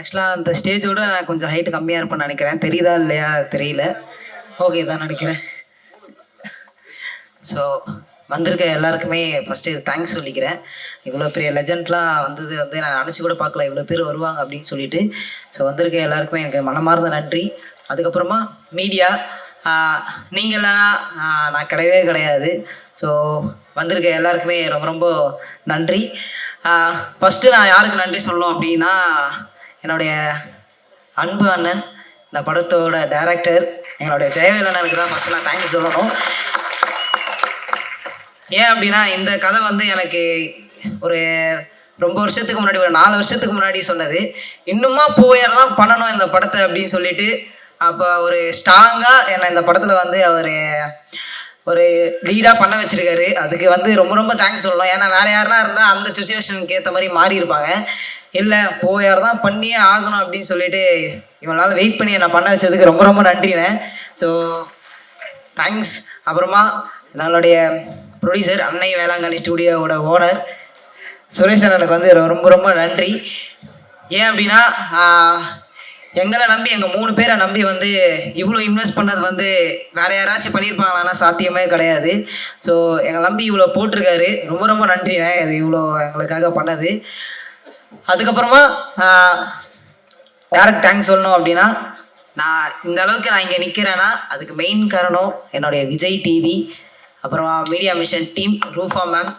ஆக்சுவலாக அந்த ஸ்டேஜோட நான் கொஞ்சம் ஹைட் கம்மியாக இருப்பேன்னு நினைக்கிறேன். தெரியுதா இல்லையா தெரியல. ஓகே தான் நினைக்கிறேன். ஸோ வந்திருக்க எல்லாருக்குமே ஃபஸ்ட்டு தேங்க்ஸ் சொல்லிக்கிறேன். இவ்வளோ பெரிய லெஜண்ட்லாம் வந்தது நான் நினச்சி கூட பார்க்கல, இவ்வளோ பேர் வருவாங்க அப்படின்னு சொல்லிட்டு. ஸோ வந்திருக்க எல்லாருக்குமே எனக்கு மனமார்ந்த நன்றி. அதுக்கப்புறமா மீடியா, நீங்கள் இல்லைனா நான் கிடையவே கிடையாது. ஸோ வந்திருக்க எல்லாருக்குமே ரொம்ப ரொம்ப நன்றி. ஃபஸ்ட்டு நான் யாருக்கு நன்றி சொல்லணும் அப்படின்னா, என்னுடைய அன்பு அண்ணன், இந்த படத்தோட டைரக்டர் எங்களுடைய ஜெயவேல் அண்ணனுக்கு தான் ஃபஸ்ட்டு நான் தேங்க்ஸ் சொல்லணும். ஏன் அப்படின்னா, இந்த கதை எனக்கு ஒரு ரொம்ப வருஷத்துக்கு முன்னாடி, ஒரு 4 வருஷத்துக்கு முன்னாடி சொன்னது. இன்னுமா போயார் தான் பண்ணணும் இந்த படத்தை அப்படின்னு சொல்லிட்டு, அப்போ ஒரு ஸ்ட்ராங்காக என்னை இந்த படத்தில் அவர் ஒரு லீடாக பண்ண வச்சிருக்காரு. அதுக்கு ரொம்ப ரொம்ப தேங்க்ஸ் சொல்லணும். ஏன்னா வேறு யாருனா இருந்தால் அந்த சுச்சுவேஷனுக்கு ஏற்ற மாதிரி மாறி இருப்பாங்க. இல்லை போயார் தான் பண்ணியே ஆகணும் அப்படின்னு சொல்லிட்டு இவனால் வெயிட் பண்ணி என்னை பண்ண வச்சதுக்கு ரொம்ப ரொம்ப நன்றிண்ணே. So thanks. அப்புறமா நம்மளுடைய ப்ரொடியூசர் அன்னை வேளாங்கண்ணி ஸ்டூடியோவோட ஓனர் சுரேஷ் அண்ணனுக்கு ரொம்ப ரொம்ப நன்றி. ஏன் அப்படின்னா, எங்களை நம்பி எங்கள் 3 பேரை நம்பி இவ்வளோ இன்வெஸ்ட் பண்ணது வேறு யாராச்சும் பண்ணியிருப்பாங்களான்னா சாத்தியமே கிடையாது. ஸோ எங்களை நம்பி இவ்வளோ போட்டிருக்காரு. ரொம்ப ரொம்ப நன்றிண்ணே இது இவ்வளோ எங்களுக்காக பண்ணது. அதுக்கப்புறமா யாருக்கு தேங்க்ஸ் சொல்லணும் அப்படின்னா, நான் இந்த அளவுக்கு இங்கே நிற்கிறேன்னா அதுக்கு மெயின் காரணம் என்னுடைய விஜய் டிவி, அப்புறமா மீடியா மிஷன் டீம், ரூஃபா மேம்,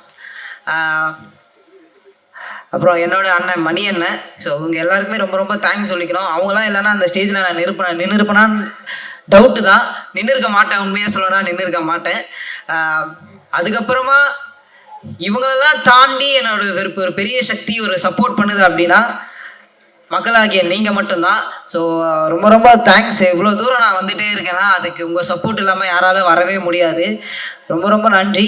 அப்புறம் என்னோட அண்ணன் மணி அண்ணன். ஸோ இவங்க எல்லாருக்குமே ரொம்ப ரொம்ப தேங்க்ஸ் சொல்லிக்கணும். அவங்களாம் இல்லைன்னா அந்த ஸ்டேஜில் நான் நின்று இருப்பேனான்னு டவுட்டு தான். நின்று இருக்க மாட்டேன், உண்மையாக சொல்லணும்னா நின்று இருக்க மாட்டேன். அதுக்கப்புறமா இவங்களெல்லாம் தாண்டி என்னோட ஒரு பெரிய சக்தி ஒரு சப்போர்ட் பண்ணுது அப்படின்னா மக்களாகிய நீங்கள் மட்டும்தான். ஸோ ரொம்ப ரொம்ப தேங்க்ஸ். இவ்வளோ தூரம் நான் வந்துகிட்டே இருக்கேன்னா அதுக்கு உங்கள் சப்போர்ட் இல்லாமல் யாராலும் வரவே முடியாது. ரொம்ப ரொம்ப நன்றி.